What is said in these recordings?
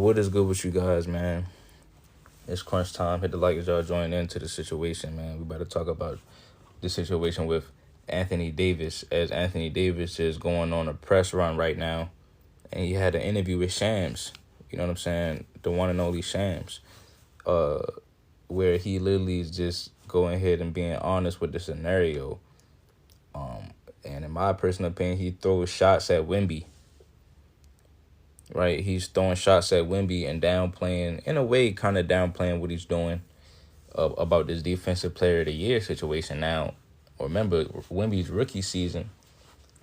what is good with you guys, man? It's crunch time. Hit the like as y'all join into the situation, man. We better talk about the situation with Anthony Davis, as Anthony Davis is going on a press run right now, and he had an interview with Shams. You know what I'm saying? The one and only Shams, where he literally is just going ahead and being honest with the scenario. And in my personal opinion, he throws shots at Wemby. Right, he's throwing shots at Wemby and downplaying, in a way, kind of downplaying what he's doing about this Defensive Player of the Year situation. Now, remember, Wemby's rookie season,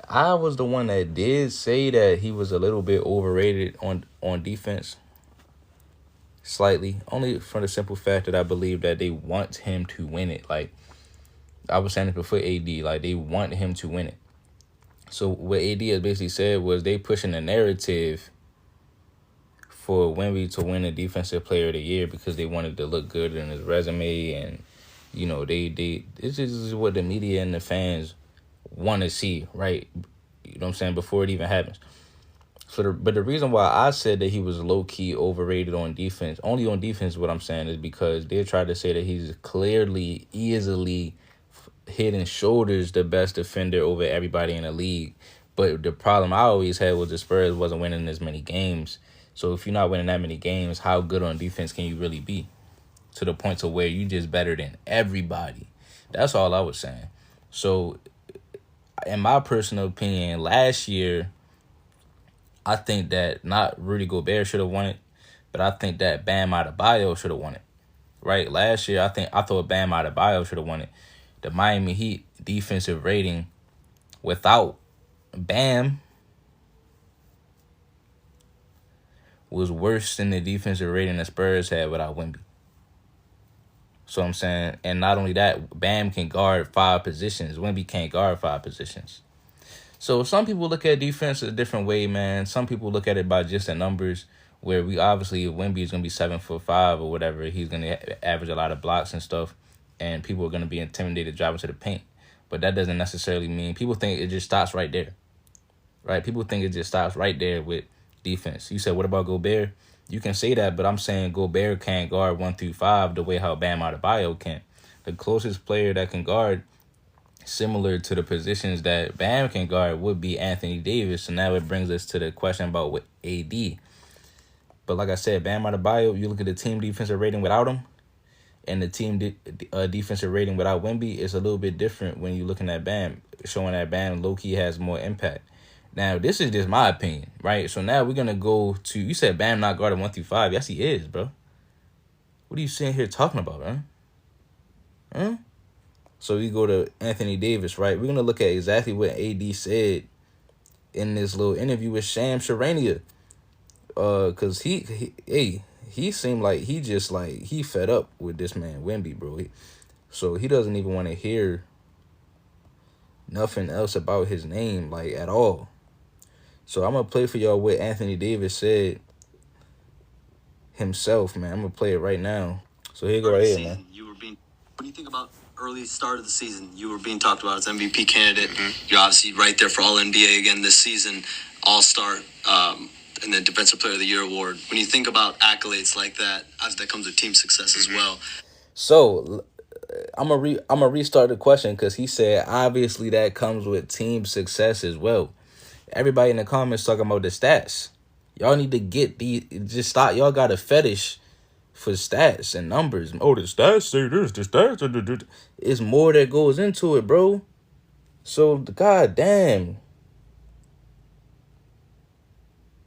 I was the one that did say that he was a little bit overrated on defense, slightly, only for the simple fact that I believe that they want him to win it. Like, I was saying it before AD, like, they want him to win it. So what AD has basically said was they pushing the narrative for Wemby to win the Defensive Player of the Year because they wanted to look good in his resume, and you know this is what the media and the fans want to see, right? You know what I'm saying, before it even happens. But the reason why I said that he was low key overrated on defense, only on defense, what I'm saying is because they tried to say that he's clearly, easily, head and shoulders the best defender over everybody in the league. But the problem I always had was the Spurs wasn't winning as many games. So if you're not winning that many games, how good on defense can you really be? To the point to where you just better than everybody. That's all I was saying. So in my personal opinion, last year, I think that not Rudy Gobert should have won it, but I think that Bam Adebayo should have won it. Right? Last year, I thought Bam Adebayo should have won it. The Miami Heat defensive rating without Bam was worse than the defensive rating the Spurs had without Wemby. So I'm saying, and not only that, Bam can guard 5 positions. Wemby can't guard 5 positions. So some people look at defense a different way, man. Some people look at it by just the numbers, where we obviously, if Wemby is going to be 7'5" or whatever, he's going to average a lot of blocks and stuff, and people are going to be intimidated driving to the paint. But that doesn't necessarily mean, people think it just stops right there. Right? People think it just stops right there with defense. You said, what about Gobert? You can say that, but I'm saying Gobert can't guard 1 through 5 the way how Bam Adebayo can. The closest player that can guard similar to the positions that Bam can guard would be Anthony Davis. So now it brings us to the question about what AD. But like I said, Bam Adebayo, you look at the team defensive rating without him and the team defensive rating without Wemby, it's a little bit different when you're looking at Bam, showing that Bam low-key has more impact. Now, this is just my opinion, right? So now we're going to go to... You said Bam not guarding 1 through 5. Yes, he is, bro. What are you sitting here talking about, man? Huh? So we go to Anthony Davis, right? We're going to look at exactly what AD said in this little interview with Sham Charania. Because he seemed like he fed up with this man, Wemby, bro. So he doesn't even want to hear nothing else about his name, like, at all. So I'm going to play for y'all what Anthony Davis said himself, man. I'm going to play it right now. So here you go right here, man. What do you think about early start of the season? You were being talked about as MVP candidate. Mm-hmm. You're obviously right there for All-NBA again this season, All-Star, and then Defensive Player of the Year award. When you think about accolades like that, that comes with team success as well. So I'm gonna restart the question because he said obviously that comes with team success as well. Everybody in the comments talking about the stats. Y'all need to just stop. Y'all got a fetish for stats and numbers. Oh, the stats say this, the stats. It's more that goes into it, bro. So, goddamn.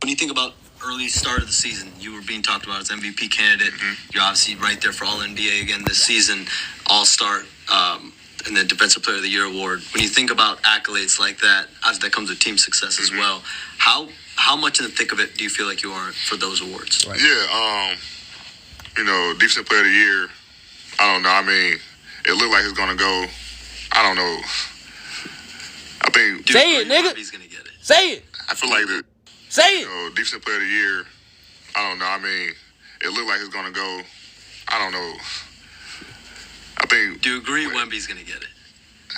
When you think about early start of the season, you were being talked about as MVP candidate. Mm-hmm. You're obviously right there for All-NBA again this season, All-Star, and then Defensive Player of the Year award. When you think about accolades like that, that comes with team success as well. How much in the thick of it do you feel like you are for those awards? Right. Yeah, Defensive Player of the Year, I don't know. I mean, it looked like it's going to go, I don't know. I think... Say it, nigga. He's going to get it. Say it. I feel like Say it. Defensive Player of the Year, I don't know. I mean, it looked like it's going to go, I don't know. I think... Do you agree Wemby's going to get it?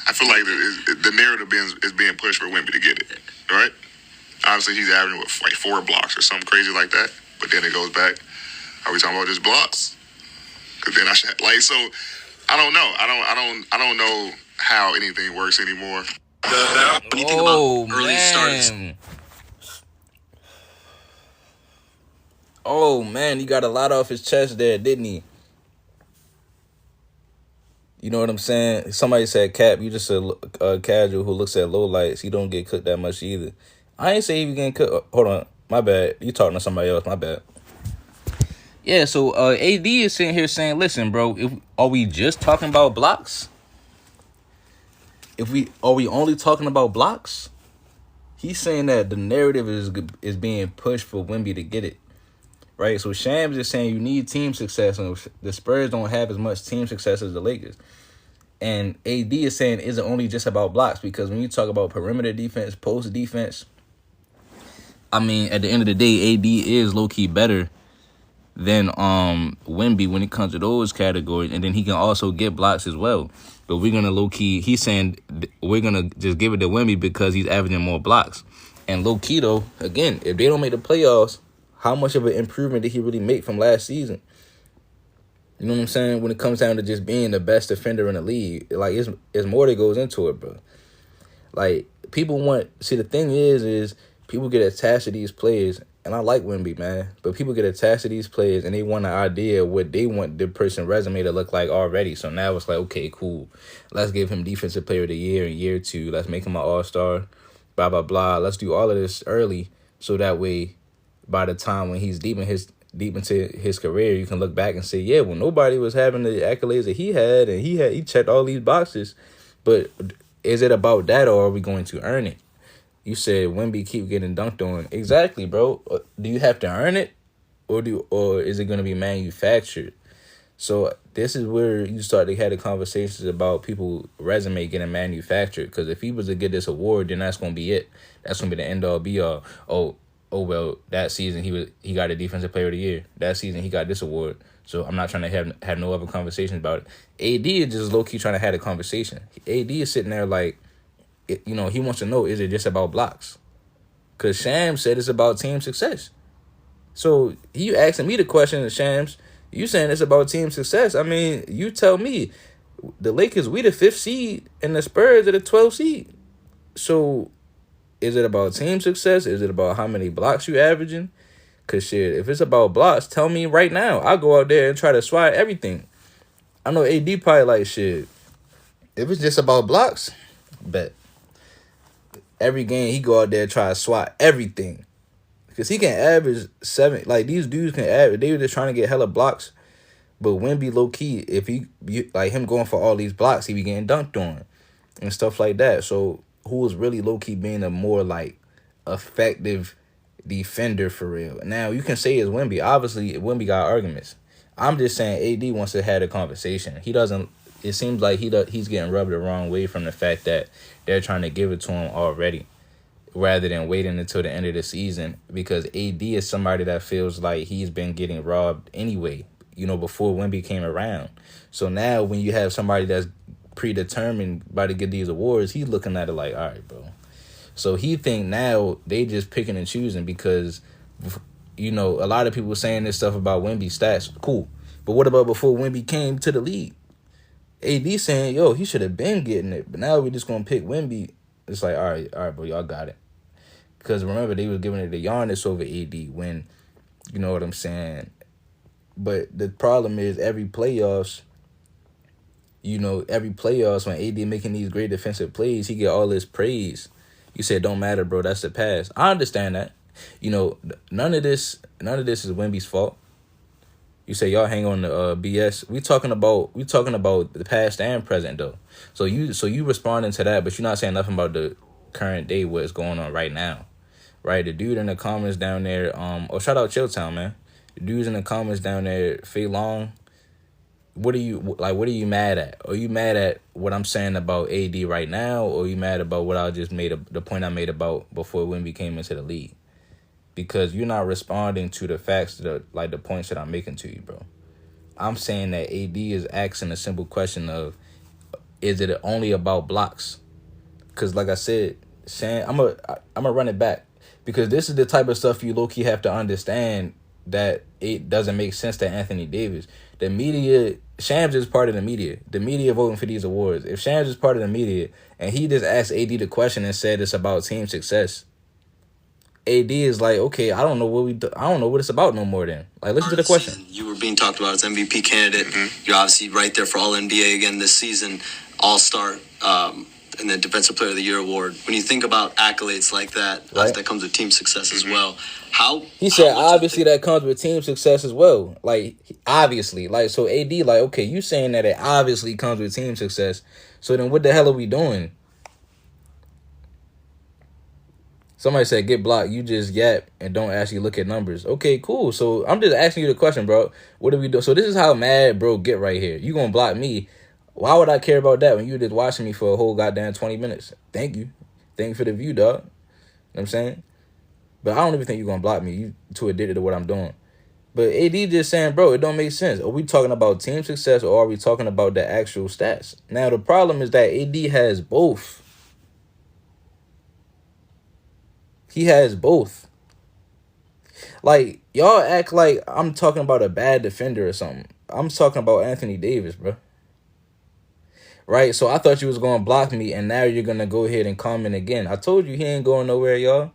I feel like the narrative is being pushed for Wemby to get it, right? Obviously, he's averaging, like 4 blocks or something crazy like that. But then it goes back. Are we talking about just blocks? Because then I should like so. I don't know. I don't know how anything works anymore. When you think about early starts. Oh man, he got a lot off his chest there, didn't he? You know what I'm saying? Somebody said, Cap, you just a casual who looks at low lights. He don't get cooked that much either. I ain't say he was getting cooked. Hold on. My bad. You talking to somebody else. My bad. Yeah, so AD is sitting here saying, listen, bro, are we just talking about blocks? Are we only talking about blocks? He's saying that the narrative is being pushed for Wemby to get it. Right? So Shams is saying you need team success, and the Spurs don't have as much team success as the Lakers. And AD is saying, is it only just about blocks? Because when you talk about perimeter defense, post defense, I mean, at the end of the day, AD is low-key better than Wemby when it comes to those categories. And then he can also get blocks as well. But we're going to low-key, he's saying we're going to just give it to Wemby because he's averaging more blocks. And low-key, though, again, if they don't make the playoffs, how much of an improvement did he really make from last season? You know what I'm saying? When it comes down to just being the best defender in the league, like, it's more that goes into it, bro. Like, people the thing is people get attached to these players, and I like Wemby, man, but people get attached to these players, and they want an idea of what they want the person's resume to look like already. So now it's like, okay, cool. Let's give him Defensive Player of the Year in year 2. Let's make him an all-star, blah, blah, blah. Let's do all of this early so that way by the time when he's deep into his career, you can look back and say, yeah, well, nobody was having the accolades that he had, and he checked all these boxes. But is it about that, or are we going to earn it? You said Wemby keep getting dunked on. Exactly, bro. Do you have to earn it, or is it going to be manufactured? So this is where you start to have the conversations about people resume getting manufactured. Because if he was to get this award, then that's going to be it. That's going to be the end all be all. Oh well, that season he got a Defensive Player of the Year. That season he got this award. So I'm not trying to have no other conversations about it. AD is just low key trying to have a conversation. AD is sitting there like, he wants to know, is it just about blocks? Because Shams said it's about team success. So you asking me the question, Shams, you saying it's about team success. I mean, you tell me, the Lakers, we the 5th seed, and the Spurs are the 12th seed. So is it about team success? Is it about how many blocks you averaging? Because shit, if it's about blocks, tell me right now. I'll go out there and try to swat everything. I know AD probably like, shit, if it's just about blocks, bet. Every game, he go out there and try to swat everything. Because he can average 7. Like, these dudes can average. They were just trying to get hella blocks. But Wemby, low-key, if like him going for all these blocks, he be getting dunked on and stuff like that. So who was really low-key being a more, like, effective defender for real? Now, you can say it's Wemby. Obviously, Wemby got arguments. I'm just saying AD wants to have a conversation. He doesn't. It seems like he's getting rubbed the wrong way from the fact that they're trying to give it to him already rather than waiting until the end of the season, because AD is somebody that feels like he's been getting robbed anyway, before Wemby came around. So now when you have somebody that's predetermined by to get these awards, he's looking at it like, all right, bro. So he think now they just picking and choosing because, a lot of people saying this stuff about Wemby stats. Cool. But what about before Wemby came to the league? AD saying, yo, he should have been getting it. But now we're just going to pick Wemby. It's like, all right, bro, y'all got it. Because remember, they was giving it to Giannis over AD when, you know what I'm saying? But the problem is every playoffs when AD making these great defensive plays, he get all this praise. You said, don't matter, bro, that's the past. I understand that. None of this is Wemby's fault. You say y'all hang on the BS. We talking about the past and present though. So you responding to that, but you're not saying nothing about the current day, what's going on right now, right? The dude in the comments down there, shout out Chilltown, man. The dudes in the comments down there, Fei Long. What are you mad at? Are you mad at what I'm saying about AD right now, or are you mad about what I just the point I made about before Wemby came into the league? Because you're not responding to the facts, the points that I'm making to you, bro. I'm saying that AD is asking a simple question of, is it only about blocks? Because like I said, I'm gonna run it back. Because this is the type of stuff you low-key have to understand that it doesn't make sense to Anthony Davis. The media, Shams is part of the media. The media voting for these awards. If Shams is part of the media and he just asked AD the question and said it's about team success, AD is like, okay, I don't know what it's about no more. Then, like, listen to the question. You were being talked about as MVP candidate. You're obviously right there for All NBA again this season, All Star, and then Defensive Player of the Year award. When you think about accolades like that, Right. that comes with team success as well. How He said, how much obviously that comes with team success as well. Like, obviously, like, so AD, like, okay, you saying that it obviously comes with team success. So then, what the hell are we doing? Somebody said, get blocked. You just yap and don't actually look at numbers. Okay, cool. So I'm just asking you the question, bro. What do we do? So this is how mad bro get right here. You gonna block me. Why would I care about that when you just watching me for a whole goddamn 20 minutes? Thank you. Thank you for the view, dog. You know what I'm saying? But I don't even think you're gonna block me. You too addicted to what I'm doing. But AD just saying, bro, it don't make sense. Are we talking about team success or are we talking about the actual stats? Now the problem is that AD has both. He has both. Like, y'all act like I'm talking about a bad defender or something. I'm talking about Anthony Davis, bro. Right? So I thought you was going to block me, and now you're going to go ahead and comment again. I told you he ain't going nowhere, y'all.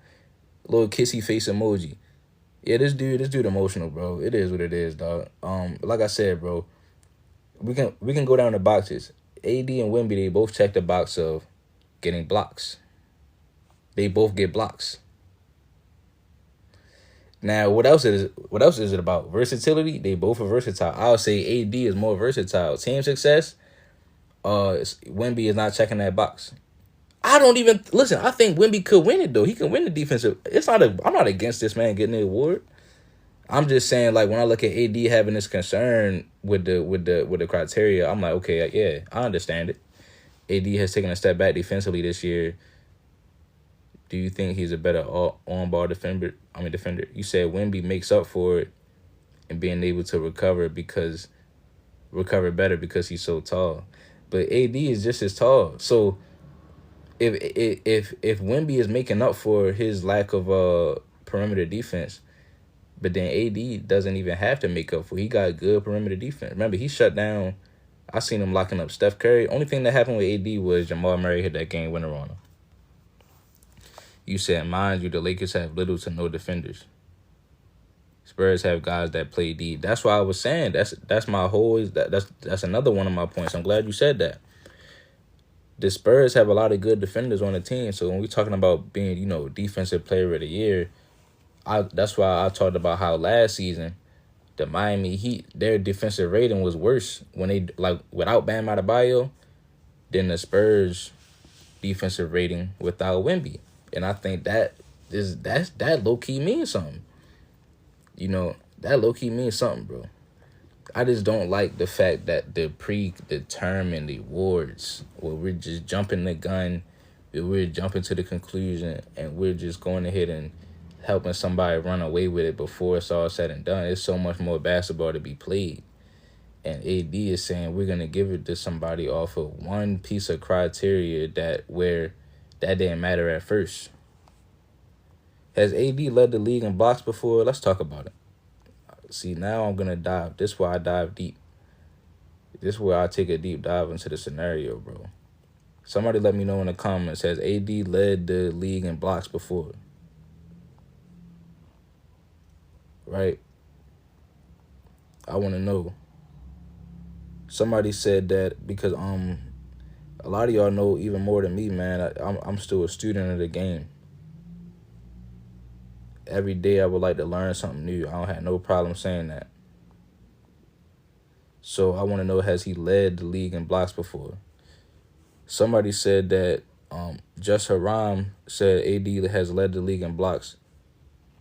Little kissy face emoji. Yeah, this dude emotional, bro. It is what it is, dog. Like I said, bro, we can go down the boxes. AD and Wemby, they both check the box of getting blocks. They both get blocks. Now, what else is it about? Versatility? They both are versatile. I'll say AD is more versatile. Team success? Wemby is not checking that box. I don't even listen. I think Wemby could win it though. He can win the defensive. I'm not against this man getting the award. I'm just saying, like, when I look at AD having this concern with the criteria, I'm like, okay, yeah, I understand it. AD has taken a step back defensively this year. Do you think he's a better on-ball defender? Defender. You said Wemby makes up for it and being able to recover better because he's so tall. But AD is just as tall. So if Wemby is making up for his lack of perimeter defense, but then AD doesn't even have to make up for it. He got good perimeter defense. Remember, he shut down. I seen him locking up Steph Curry. Only thing that happened with AD was Jamal Murray hit that game winner on him. You said, mind you, the Lakers have little to no defenders. Spurs have guys that play deep. That's why I was saying that's my whole that's another one of my points. I'm glad you said that. The Spurs have a lot of good defenders on the team. So when we're talking about being, defensive player of the year, that's why I talked about how last season the Miami Heat, their defensive rating was worse when they without Bam Adebayo than the Spurs defensive rating without Wemby. And I think that low key means something. That low key means something, bro. I just don't like the fact that the predetermined awards where we're just jumping the gun, we're jumping to the conclusion, and we're just going ahead and helping somebody run away with it before it's all said and done. It's so much more basketball to be played. And AD is saying we're going to give it to somebody off of one piece of criteria that didn't matter at first. Has AD led the league in blocks before? Let's talk about it. See, now I'm going to dive. This is where I dive deep. This is where I take a deep dive into the scenario, bro. Somebody let me know in the comments. Has AD led the league in blocks before? Right? I want to know. Somebody said that because a lot of y'all know even more than me, man. I'm still a student of the game. Every day I would like to learn something new. I don't have no problem saying that. So I want to know, has he led the league in blocks before? Somebody said that Just Haram said AD has led the league in blocks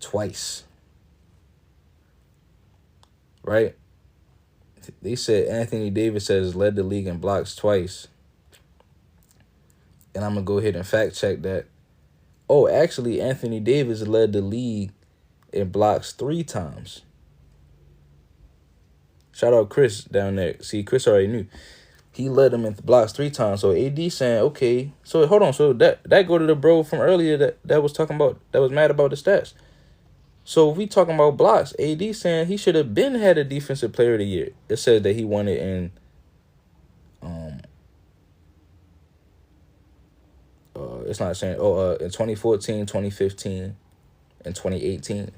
twice. Right? They said Anthony Davis has led the league in blocks twice. And I'm going to go ahead and fact check that. Oh, actually, Anthony Davis led the league in blocks 3 times. Shout out Chris down there. See, Chris already knew. He led them in blocks 3 times. So AD saying, okay. So hold on. So that go to the bro from earlier that was talking about, that was mad about the stats. So if we talking about blocks, AD saying he should have been had a defensive player of the year. It said that he won it in it's not saying in 2014, 2015, and 2018.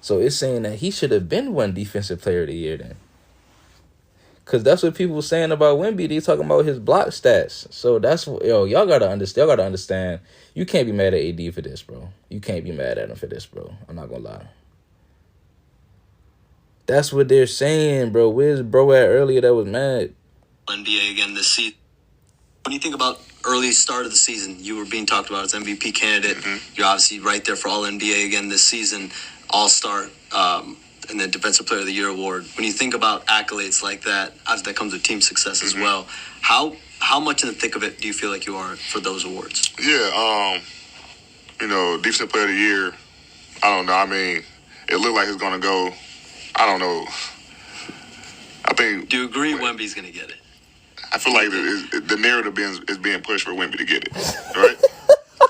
So it's saying that he should have been one defensive player of the year then. Cause that's what people were saying about Wemby. They talking about his block stats. So that's what y'all gotta understand. Y'all gotta understand. You can't be mad at AD for this, bro. You can't be mad at him for this, bro. I'm not gonna lie. That's what they're saying, bro. Where's bro at earlier that was mad? NBA again this season. When you think about early start of the season, you were being talked about as MVP candidate. You're obviously right there for All NBA again this season, All Star, and then Defensive Player of the Year award. When you think about accolades like that, obviously that comes with team success as well. How much in the thick of it do you feel like you are for those awards? Yeah, Defensive Player of the Year. I don't know. I mean, it looked like it's gonna go. I don't know. I think. Do you agree Wemby's gonna get it? I feel like the narrative is being pushed for Wemby to get it, right?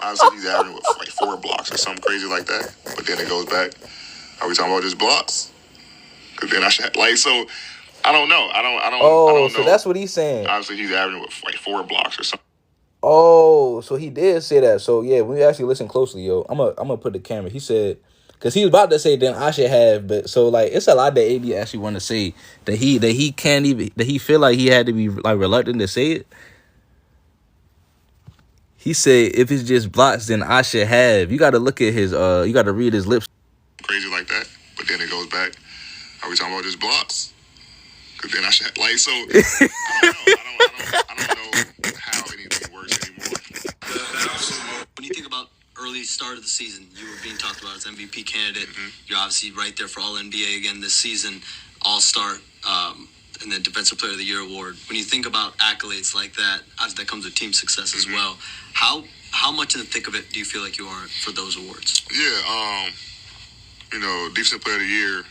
Obviously, he's averaging like 4 blocks or something crazy like that. But then it goes back. Are we talking about just blocks? Because then I should so. I don't know. I don't know. So that's what he's saying. Obviously, he's averaging like 4 blocks or something. Oh, so he did say that. So yeah, when you actually listen closely, yo, I'm gonna put the camera. He said, because he was about to say then I should have, but so like it's a lot that AD actually want to say that he can't even, that he feel like he had to be like reluctant to say it. He said if it's just blocks, then I should have. You got to look at his you got to read his lips. Crazy like that, but then it goes back. Are we talking about just blocks? Because then I should so. I don't know how anything works anymore. When you think about early start of the season, you were being talked about as MVP candidate. You're obviously right there for All NBA again this season, All Star, and then Defensive Player of the Year award. When you think about accolades like that, obviously that comes with team success as well. How much in the thick of it do you feel like you are for those awards? Yeah, Defensive Player of the Year.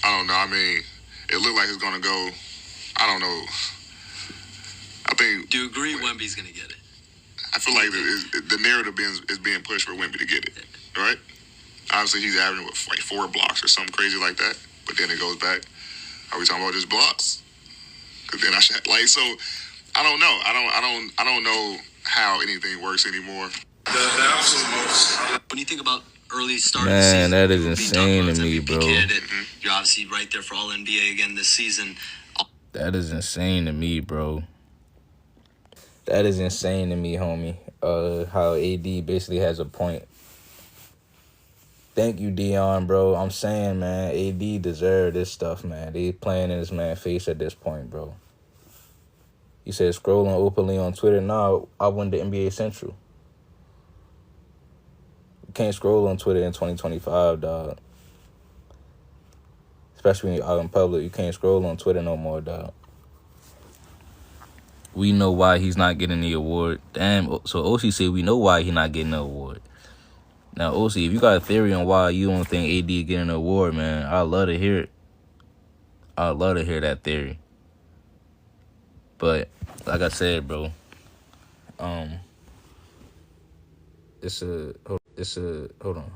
I don't know. I mean, it looked like it's gonna go. I don't know. I think. Do you agree Wemby's gonna get it? I feel like the narrative is being pushed for Wemby to get it, right? Obviously, he's averaging like 4 blocks or something crazy like that. But then it goes back. Are we talking about just blocks? Because then I should so. I don't know. I don't know how anything works anymore. The absolute most. When you think about early start Man, of the season, that is insane to me, bro. You're obviously right there for All NBA again this season. That is insane to me, bro. That is insane to me, homie. How AD basically has a point. Thank you, Dion, bro. I'm saying, man, AD deserve this stuff, man. They playing in this man's face at this point, bro. He said scrolling openly on Twitter. Nah, I won the NBA Central. You can't scroll on Twitter in 2025, dog. Especially when you're out in public. You can't scroll on Twitter no more, dog. We know why he's not getting the award. Damn, so OC said we know why he's not getting the award. Now, OC, if you got a theory on why you don't think AD is getting an award, man, I'd love to hear it. I'd love to hear that theory. But, like I said, bro, hold on.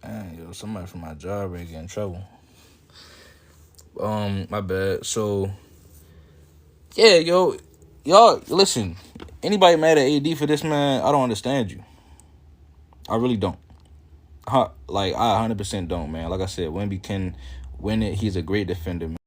Damn, yo, somebody from my job ready to get in trouble. My bad. So, yeah, yo, y'all, listen. Anybody mad at AD for this, man? I don't understand you. I really don't. I 100% don't, man. Like I said, Wemby can win it. He's a great defender, man.